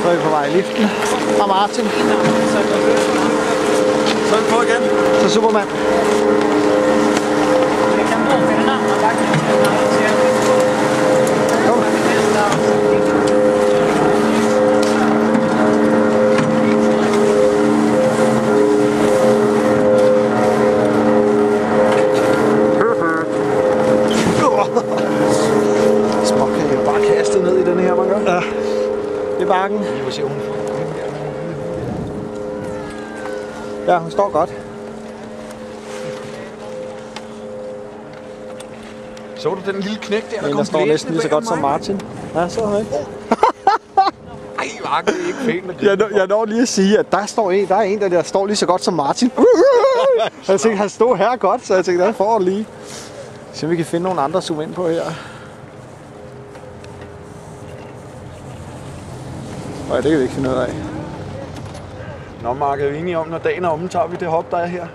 Så er vi på vej i liften fra Martin. Så er vi på igen. Så Superman. Kom. Smuk kan jo bare kaste ned i den her, man gør. Ja. Det er bakken. Vi må se, hun Ja, hun står godt. så du den lille knæk der, Men der står næsten lige så godt som Martin. Ja, så er ikke. Ej, Mark, det er ikke pænt. Jeg når lige at sige, at der er en, der står lige så godt som Martin. Jeg tænkte, han stod her godt, så jeg tænkte, der får lige. Så vi kan finde nogle andre zoom ind på her. Nej, det kan vi ikke finde ud af. Nå, Mark, er vi enige om, når dagen er omme, tager vi det hop, der er her?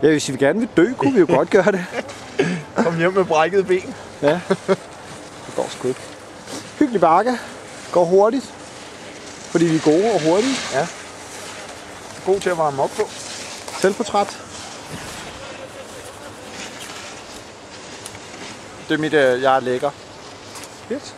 Ja, hvis vi gerne vil dø, kunne vi jo godt gøre det. Kom hjem med brækket ben. Ja, det går sgu ikke. Hyggelig bakke. Går hurtigt. Fordi vi er gode og hurtige. Ja. God til at varme op på. Selvportræt. Det er mit, jeg er lækker. Fedt.